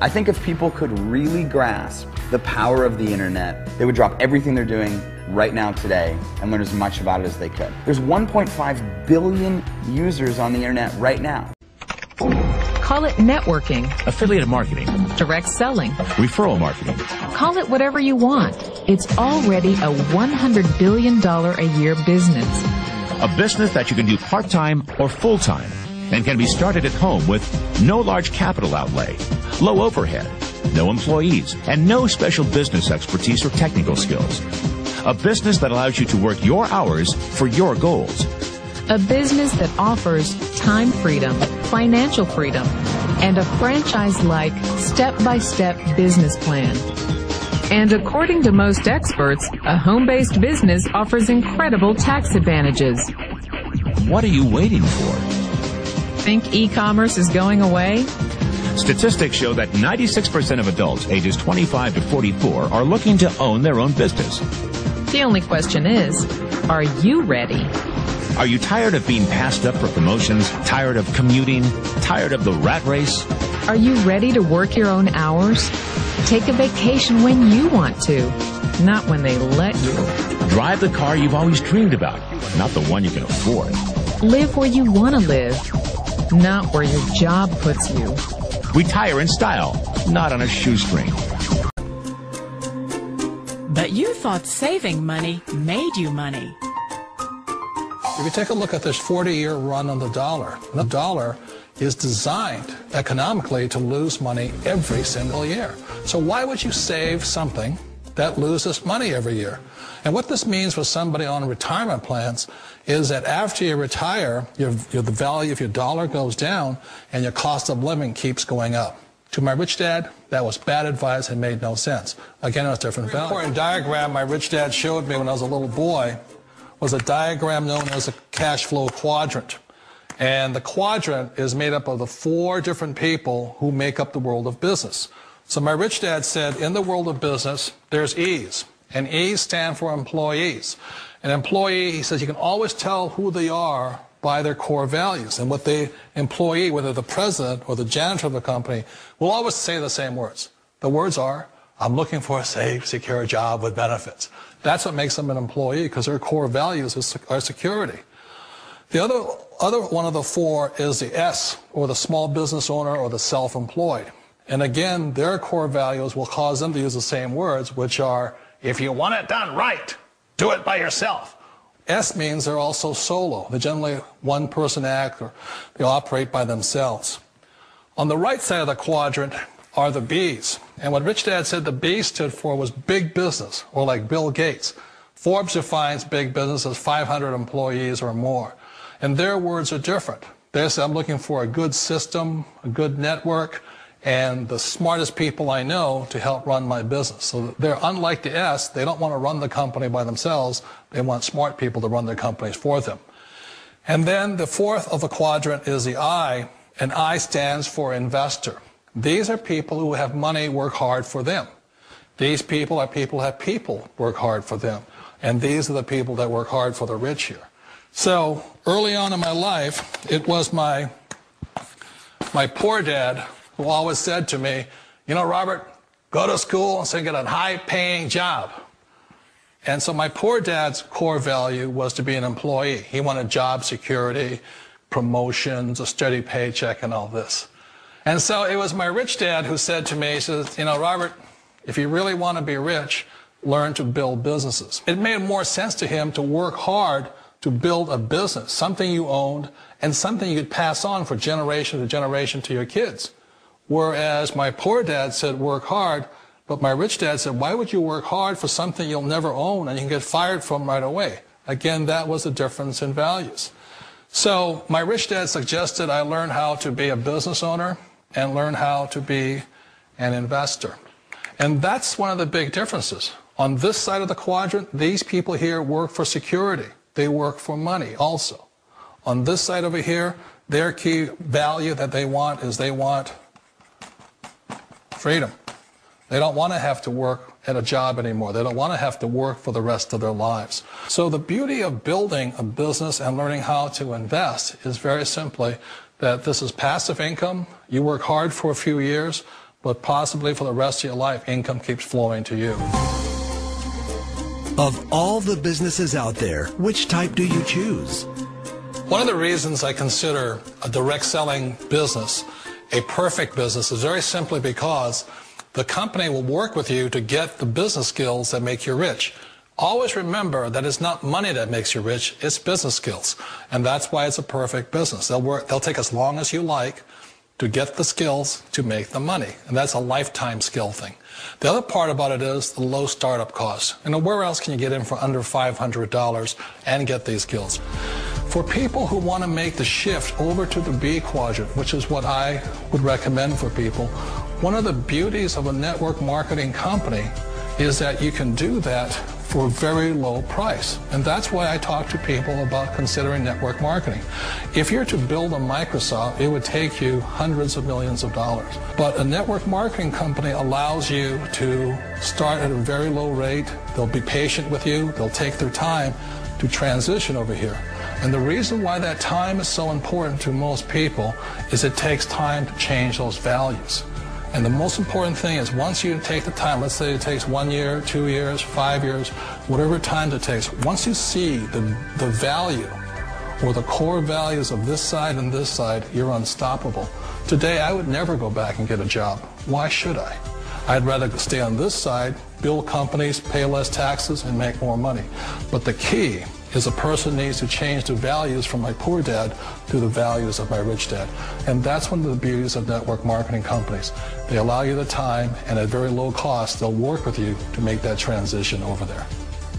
I think if people could really grasp the power of the internet, they would drop everything they're doing right now today and learn as much about it as they could. There's 1.5 billion users on the internet right now. Call it networking, affiliate marketing, direct selling, referral marketing. Call it whatever you want. It's already a $100 billion a year business. A business that you can do part-time or full-time and can be started at home with no large capital outlay, low overhead, no employees, and no special business expertise or technical skills. A business that allows you to work your hours for your goals. A business that offers time freedom, financial freedom, and a franchise-like, step-by-step business plan. And according to most experts, a home-based business offers incredible tax advantages. What are you waiting for? Think e-commerce is going away? Statistics show that 96% of adults ages 25 to 44 are looking to own their own business. The only question is, are you ready? Are you tired of being passed up for promotions, tired of commuting, tired of the rat race? Are you ready to work your own hours? Take a vacation when you want to, not when they let you. Drive the car you've always dreamed about, not the one you can afford. Live where you want to live, not where your job puts you. Retire in style, not on a shoestring. But you thought saving money made you money. If you take a look at this 40-year run on the dollar is designed economically to lose money every single year. So why would you save something that loses money every year? And what this means for somebody on retirement plans is that after you retire, the value of your dollar goes down and your cost of living keeps going up. To my rich dad, that was bad advice and made no sense. Again, it was different value. An important diagram my rich dad showed me when I was a little boy was a diagram known as a cash flow quadrant. And the quadrant is made up of the 4 different people who make up the world of business. So my rich dad said, in the world of business, there's E's. And E's stand for employees. An employee, he says, you can always tell who they are by their core values. And what the employee, whether the president or the janitor of the company, will always say the same words. The words are, I'm looking for a safe, secure job with benefits. That's what makes them an employee, because their core values are security. The other one of the 4 is the S, or the small business owner or the self-employed. And again, their core values will cause them to use the same words, which are, if you want it done right, do it by yourself. S means they're also solo. They're generally one-person act, or they operate by themselves. On the right side of the quadrant are the B's. And what Rich Dad said the B stood for was big business, or like Bill Gates. Forbes defines big business as 500 employees or more. And their words are different. They say, I'm looking for a good system, a good network, and the smartest people I know to help run my business. So they're unlike the S. They don't want to run the company by themselves. They want smart people to run their companies for them. And then the 4th of the quadrant is the I, and I stands for investor. These are people who have money work hard for them. These people are people who have people work hard for them. And these are the people that work hard for the rich here. So early on in my life, it was my poor dad who always said to me, you know, Robert, go to school and so get a high-paying job. And so my poor dad's core value was to be an employee. He wanted job security, promotions, a steady paycheck, and all this. And so it was my rich dad who said to me, he says, you know, Robert, if you really want to be rich, learn to build businesses. It made more sense to him to work hard to build a business, something you owned and something you could pass on for generation to generation to your kids. Whereas my poor dad said work hard, but my rich dad said, why would you work hard for something you'll never own and you can get fired from right away? Again, that was the difference in values. So my rich dad suggested I learn how to be a business owner and learn how to be an investor. And that's one of the big differences. On this side of the quadrant, these people here work for security. They work for money also. On this side over here, their key value that they want is they want freedom. They don't want to have to work at a job anymore. They don't want to have to work for the rest of their lives. So the beauty of building a business and learning how to invest is very simply that this is passive income. You work hard for a few years, but possibly for the rest of your life, income keeps flowing to you. Of all the businesses out there, which type do you choose? One of the reasons I consider a direct selling business a perfect business is very simply because the company will work with you to get the business skills that make you rich. Always remember that it's not money that makes you rich, it's business skills. And that's why it's a perfect business. They'll take as long as you like to get the skills to make the money. And that's a lifetime skill thing. The other part about it is the low startup cost. Where else can you get in for under $500 and get these skills? For people who want to make the shift over to the B quadrant, which is what I would recommend for people, one of the beauties of a network marketing company is that you can do that for a very low price. And that's why I talk to people about considering network marketing. If you're to build a Microsoft, it would take you hundreds of millions of dollars. But a network marketing company allows you to start at a very low rate. They'll be patient with you. They'll take their time to transition over here. And the reason why that time is so important to most people is it takes time to change those values. And the most important thing is once you take the time, let's say it takes 1 year, 2 years, 5 years, whatever time it takes, once you see the value or the core values of this side and this side, you're unstoppable. Today, I would never go back and get a job. Why should I? I'd rather stay on this side, build companies, pay less taxes, and make more money. But the key is a person needs to change the values from my poor dad to the values of my rich dad. And that's one of the beauties of network marketing companies. They allow you the time, and at very low cost, they'll work with you to make that transition over there.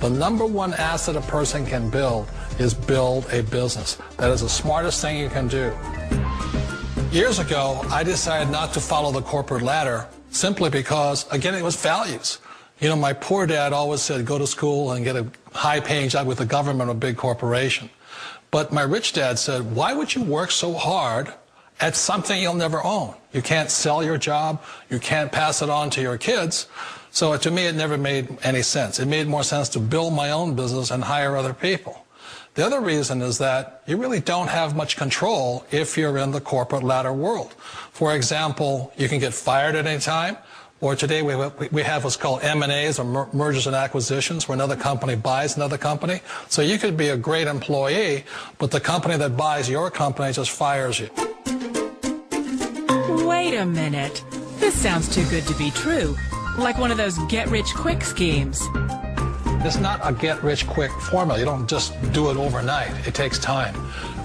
The number one asset a person can build is build a business. That is the smartest thing you can do. Years ago, I decided not to follow the corporate ladder simply because, again, it was values. You know, my poor dad always said, go to school and get a high-paying job with the government or a big corporation. But my rich dad said, why would you work so hard at something you'll never own? You can't sell your job. You can't pass it on to your kids. So to me, it never made any sense. It made more sense to build my own business and hire other people. The other reason is that you really don't have much control if you're in the corporate ladder world. For example, you can get fired at any time. Or today we have what's called M&As, or mergers and acquisitions, where another company buys another company. So you could be a great employee, but the company that buys your company just fires you. Wait a minute. This sounds too good to be true. Like one of those get-rich-quick schemes. It's not a get-rich-quick formula. You don't just do it overnight. It takes time.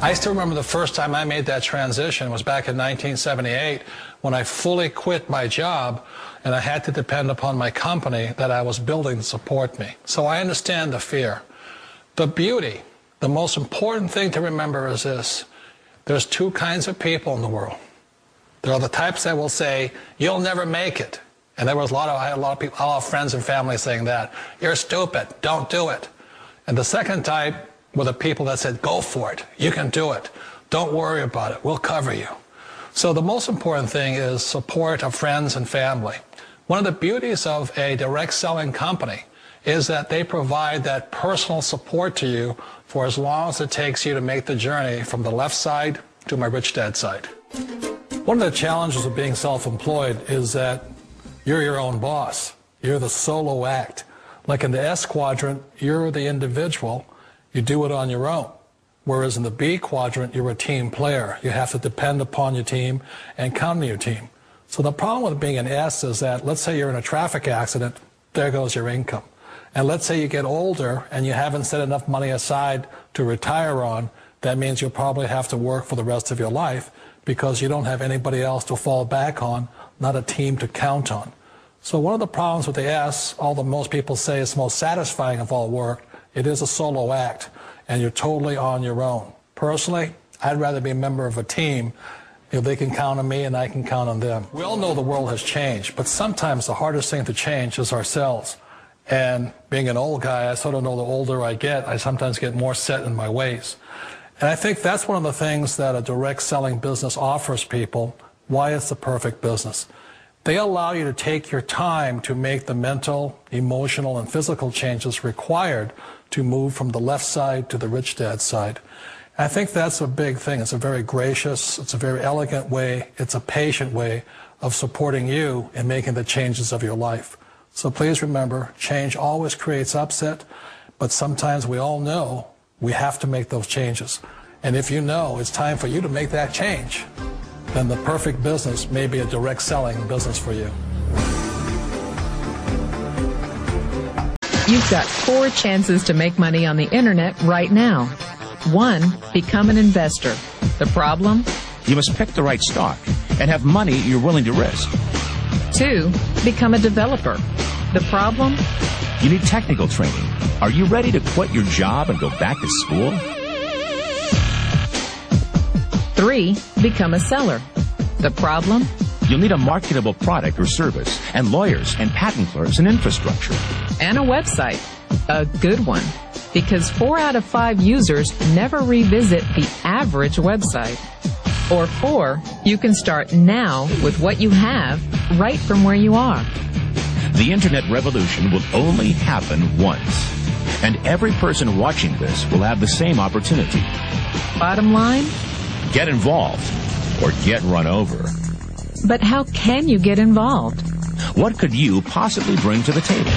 I still remember the first time I made that transition was back in 1978 when I fully quit my job and I had to depend upon my company that I was building to support me. So I understand the fear. The beauty, the most important thing to remember is this. There's two kinds of people in the world. There are the types that will say, you'll never make it. And I had a lot of people, a lot of friends and family saying that. You're stupid. Don't do it. And the second type were the people that said, go for it. You can do it. Don't worry about it. We'll cover you. So the most important thing is support of friends and family. One of the beauties of a direct selling company is that they provide that personal support to you for as long as it takes you to make the journey from the left side to my rich dad side. One of the challenges of being self-employed is that you're your own boss. You're the solo act. Like in the S quadrant, you're the individual. You do it on your own. Whereas in the B quadrant, you're a team player. You have to depend upon your team and count on your team. So the problem with being an S is that, let's say you're in a traffic accident, there goes your income. And let's say you get older and you haven't set enough money aside to retire on, that means you'll probably have to work for the rest of your life because you don't have anybody else to fall back on, not a team to count on. So one of the problems with the S, although most people say it's most satisfying of all work, it is a solo act, and you're totally on your own. Personally, I'd rather be a member of a team if they can count on me and I can count on them. We all know the world has changed, but sometimes the hardest thing to change is ourselves. And being an old guy, I sort of know the older I get, I sometimes get more set in my ways. And I think that's one of the things that a direct selling business offers people, why it's the perfect business. They allow you to take your time to make the mental, emotional, and physical changes required to move from the left side to the rich dad side. I think that's a big thing. It's a very gracious, it's a very elegant way, it's a patient way of supporting you in making the changes of your life. So please remember, change always creates upset, but sometimes we all know we have to make those changes. And if you know it's time for you to make that change, then the perfect business may be a direct selling business for you. You've got 4 chances to make money on the internet right now. 1, become an investor. The problem? You must pick the right stock and have money you're willing to risk. 2, become a developer. The problem? You need technical training. Are you ready to quit your job and go back to school? 3, become a seller. The problem? You'll need a marketable product or service, and lawyers and patent clerks and infrastructure. And a website. A good one. Because 4 out of 5 users never revisit the average website. Or 4, you can start now with what you have right from where you are. The internet revolution will only happen once. And every person watching this will have the same opportunity. Bottom line? Get involved or get run over. But how can you get involved? What could you possibly bring to the table?